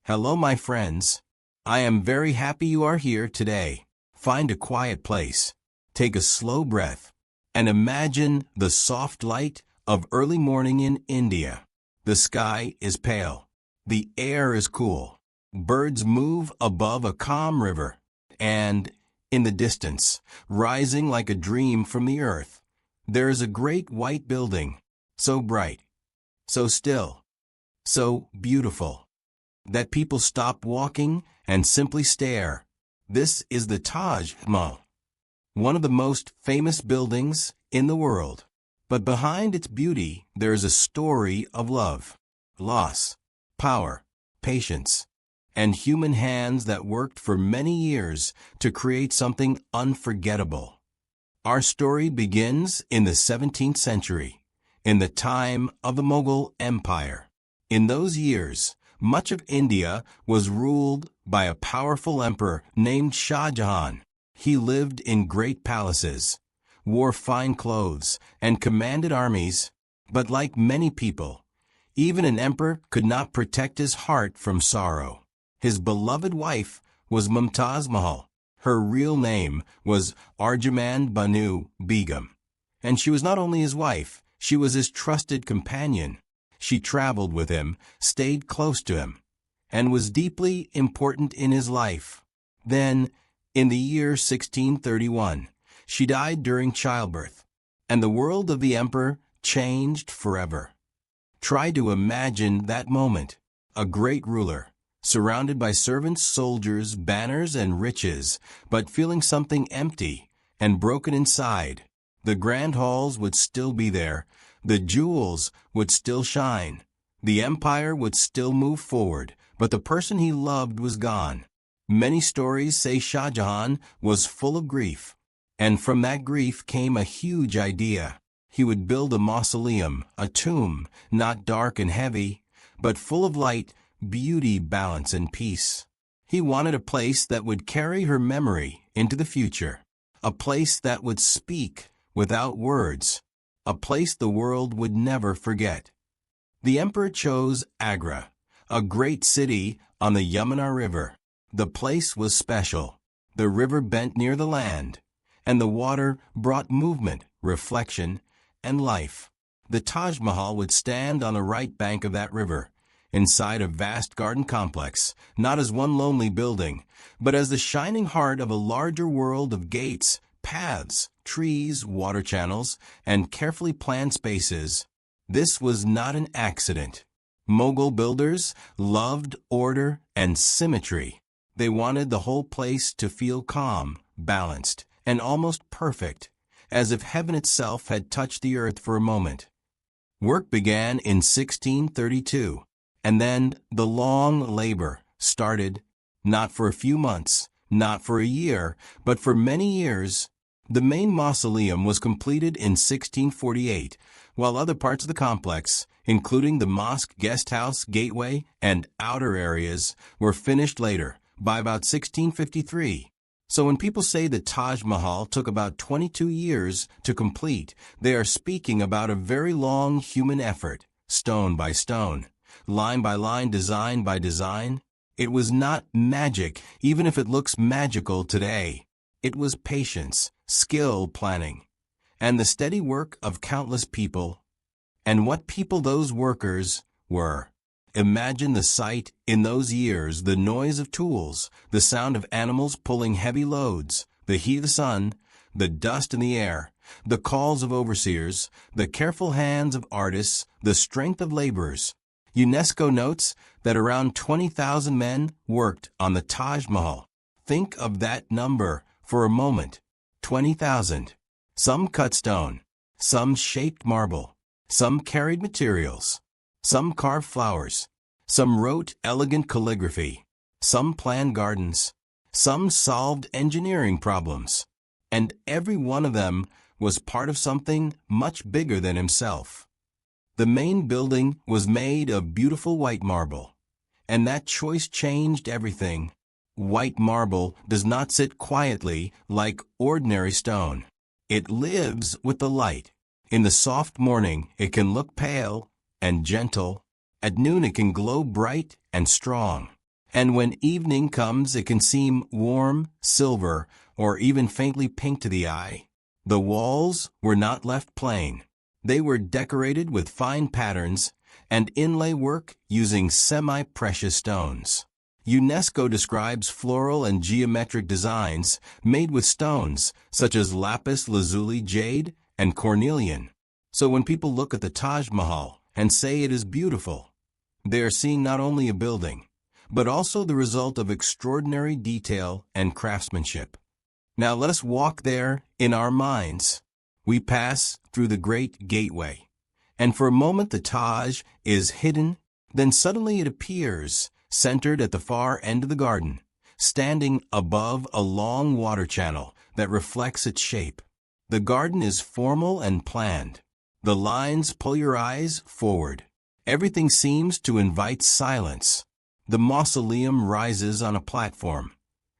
Hello, my friends. I am very happy you are here today. Find a quiet place, take a slow breath, and imagine the soft light of early morning in India. The sky is pale. The air is cool. Birds move above a calm river. And, in the distance, rising like a dream from the earth, there is a great white building, so bright, so still, so beautiful, that people stop walking and simply stare. This is the Taj Mahal, one of the most famous buildings in the world. But behind its beauty, there is a story of love, loss, power, patience, and human hands that worked for many years to create something unforgettable. Our story begins in the 17th century, in the time of the Mughal Empire. In those years, much of India was ruled by a powerful emperor named Shah Jahan. He lived in great palaces, wore fine clothes, and commanded armies. But like many people, even an emperor could not protect his heart from sorrow. His beloved wife was Mumtaz Mahal. Her real name was Arjamand Banu Begum. And she was not only his wife, she was his trusted companion. She traveled with him, stayed close to him, and was deeply important in his life. Then, in the year 1631, she died during childbirth, and the world of the emperor changed forever. Try to imagine that moment. A great ruler, surrounded by servants, soldiers, banners, and riches, but feeling something empty and broken inside. The grand halls would still be there. The jewels would still shine. The empire would still move forward, but the person he loved was gone. Many stories say Shah Jahan was full of grief, and from that grief came a huge idea. He would build a mausoleum, a tomb, not dark and heavy, but full of light, beauty, balance, and peace. He wanted a place that would carry her memory into the future, a place that would speak without words, a place the world would never forget. The emperor chose Agra, a great city on the Yamuna River. The place was special. The river bent near the land, and the water brought movement, reflection, and life. The Taj Mahal would stand on the right bank of that river, inside a vast garden complex, not as one lonely building, but as the shining heart of a larger world of gates, paths, trees, water channels, and carefully planned spaces. This was not an accident. Mughal builders loved order and symmetry. They wanted the whole place to feel calm, balanced, and almost perfect, as if heaven itself had touched the earth for a moment. Work began in 1632, and then the long labor started, not for a few months, not for a year, but for many years. The main mausoleum was completed in 1648, while other parts of the complex, including the mosque, guest house, gateway, and outer areas, were finished later, by about 1653. So when people say the Taj Mahal took about 22 years to complete, they are speaking about a very long human effort, stone by stone, line by line, design by design. It was not magic, even if it looks magical today. It was patience, skill, planning, and the steady work of countless people. And what people those workers were. Imagine the sight in those years, the noise of tools, the sound of animals pulling heavy loads, the heat of the sun, the dust in the air, the calls of overseers, the careful hands of artists, the strength of laborers. UNESCO notes that around 20,000 men worked on the Taj Mahal. Think of that number for a moment. 20,000. Some cut stone, some shaped marble, some carried materials, some carved flowers, some wrote elegant calligraphy, some planned gardens, some solved engineering problems, and every one of them was part of something much bigger than himself. The main building was made of beautiful white marble, and that choice changed everything. White marble does not sit quietly like ordinary stone. It lives with the light. In the soft morning, it can look pale and gentle. At noon, it can glow bright and strong. And when evening comes, it can seem warm, silver, or even faintly pink to the eye. The walls were not left plain. They were decorated with fine patterns and inlay work using semi-precious stones. UNESCO describes floral and geometric designs made with stones such as lapis lazuli jade and cornelian. So when people look at the Taj Mahal and say it is beautiful, they are seeing not only a building, but also the result of extraordinary detail and craftsmanship. Now let us walk there in our minds. We pass through the Great Gateway, and for a moment the Taj is hidden, then suddenly it appears, centered at the far end of the garden, standing above a long water channel that reflects its shape. The garden is formal and planned. The lines pull your eyes forward. Everything seems to invite silence. The mausoleum rises on a platform,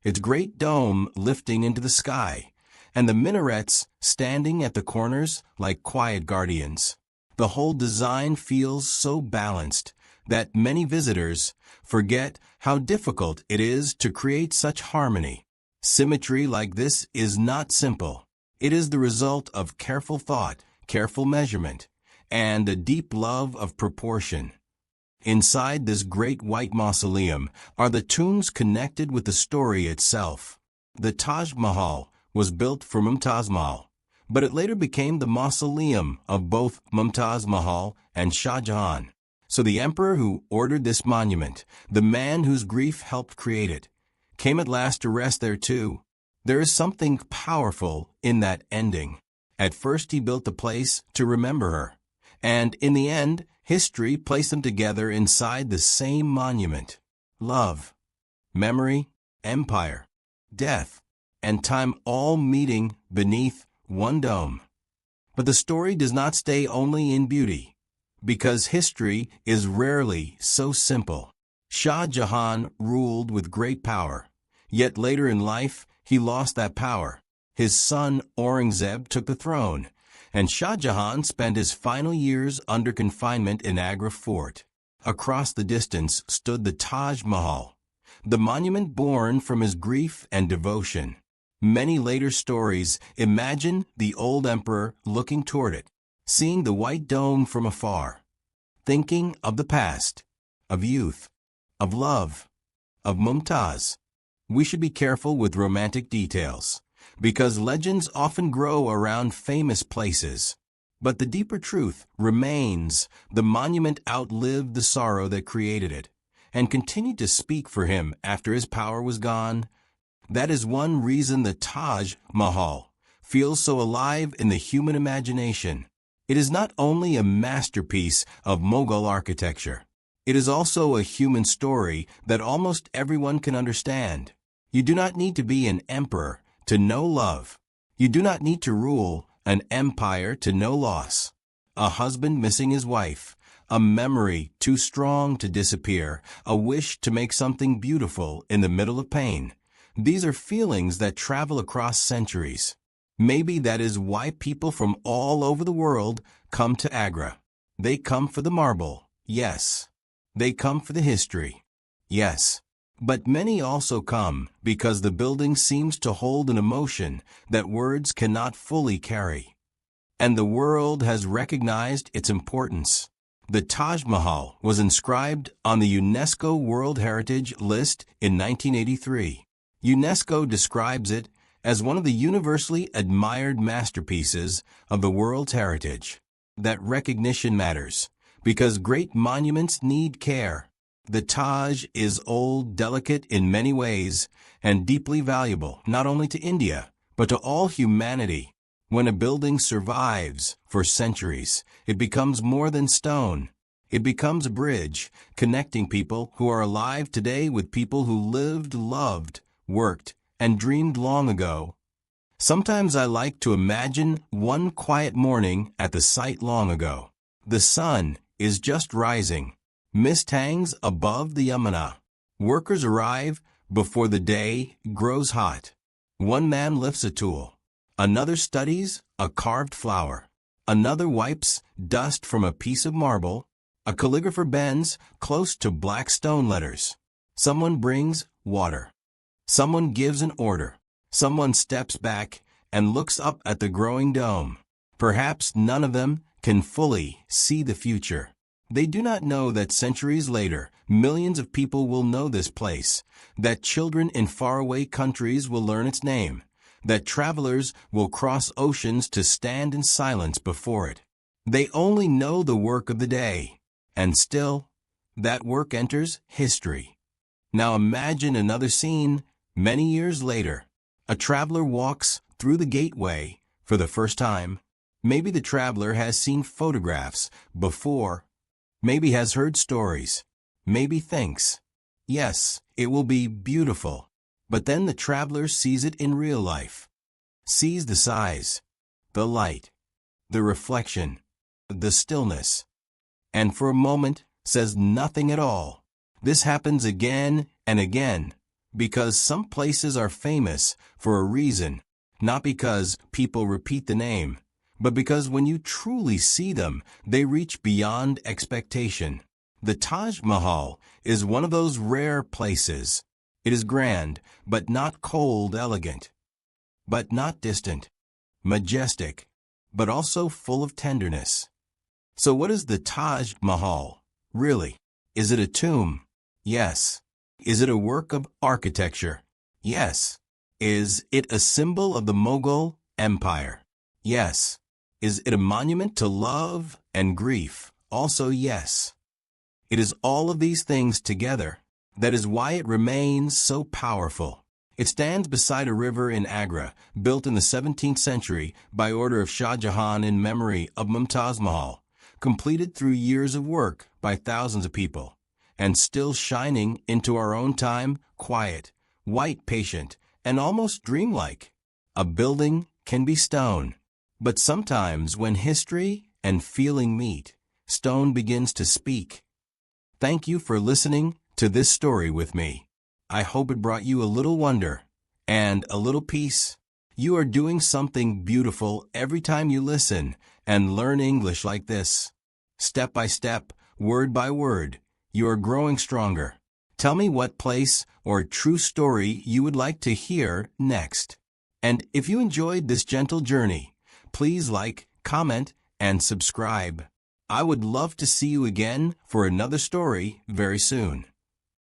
its great dome lifting into the sky, and the minarets standing at the corners like quiet guardians. The whole design feels so balanced that many visitors forget how difficult it is to create such harmony. Symmetry like this is not simple. It is the result of careful thought, careful measurement, and a deep love of proportion. Inside this great white mausoleum are the tombs connected with the story itself. The Taj Mahal was built for Mumtaz Mahal, but it later became the mausoleum of both Mumtaz Mahal and Shah Jahan. So the emperor who ordered this monument, the man whose grief helped create it, came at last to rest there too. There is something powerful in that ending. At first he built the place to remember her, and in the end, history placed them together inside the same monument. Love, memory, empire, death, and time all meeting beneath one dome. But the story does not stay only in beauty, because history is rarely so simple. Shah Jahan ruled with great power, yet later in life he lost that power. His son Aurangzeb took the throne, and Shah Jahan spent his final years under confinement in Agra fort. Across the distance stood the Taj Mahal, the monument born from his grief and devotion. Many later stories imagine the old emperor looking toward it, seeing the white dome from afar, thinking of the past, of youth, of love, of Mumtaz. We should be careful with romantic details, because legends often grow around famous places. But the deeper truth remains: the monument outlived the sorrow that created it, and continued to speak for him after his power was gone. That is one reason the Taj Mahal feels so alive in the human imagination. It is not only a masterpiece of Mughal architecture, it is also a human story that almost everyone can understand. You do not need to be an emperor to know love. You do not need to rule an empire to know loss. A husband missing his wife, a memory too strong to disappear, a wish to make something beautiful in the middle of pain. These are feelings that travel across centuries. Maybe that is why people from all over the world come to Agra. They come for the marble, yes. They come for the history, yes. But many also come because the building seems to hold an emotion that words cannot fully carry. And the world has recognized its importance. The Taj Mahal was inscribed on the UNESCO World Heritage List in 1983. UNESCO describes it as one of the universally admired masterpieces of the world's heritage. That recognition matters, because great monuments need care. The Taj is old, delicate in many ways, and deeply valuable not only to India, but to all humanity. When a building survives for centuries, it becomes more than stone. It becomes a bridge, connecting people who are alive today with people who lived, loved, worked, and dreamed long ago. Sometimes I like to imagine one quiet morning at the site long ago. The sun is just rising. Mist hangs above the Yamuna. Workers arrive before the day grows hot. One man lifts a tool. Another studies a carved flower. Another wipes dust from a piece of marble. A calligrapher bends close to black stone letters. Someone brings water. Someone gives an order. Someone steps back and looks up at the growing dome. Perhaps none of them can fully see the future. They do not know that centuries later, millions of people will know this place, that children in faraway countries will learn its name, that travelers will cross oceans to stand in silence before it. They only know the work of the day, and still, that work enters history. Now imagine another scene many years later. A traveler walks through the gateway for the first time. Maybe the traveler has seen photographs before, maybe has heard stories, maybe thinks, yes, it will be beautiful. But then the traveler sees it in real life, sees the size, the light, the reflection, the stillness, and for a moment says nothing at all. This happens again and again, because some places are famous for a reason, not because people repeat the name, but because when you truly see them, they reach beyond expectation. The Taj Mahal is one of those rare places. It is grand, but not cold elegant, but not distant, majestic, but also full of tenderness. So what is the Taj Mahal, really? Is it a tomb? Yes. Is it a work of architecture? Yes. Is it a symbol of the Mughal Empire? Yes. Is it a monument to love and grief? Also yes. It is all of these things together. That is why it remains so powerful. It stands beside a river in Agra, built in the 17th century by order of Shah Jahan in memory of Taj Mahal, completed through years of work by thousands of people, and still shining into our own time, quiet, white, patient, and almost dreamlike. A building can be stone, but sometimes when history and feeling meet, stone begins to speak. Thank you for listening to this story with me. I hope it brought you a little wonder and a little peace. You are doing something beautiful every time you listen and learn English like this. Step by step, word by word, you are growing stronger. Tell me what place or true story you would like to hear next. And if you enjoyed this gentle journey, please like, comment, and subscribe. I would love to see you again for another story very soon.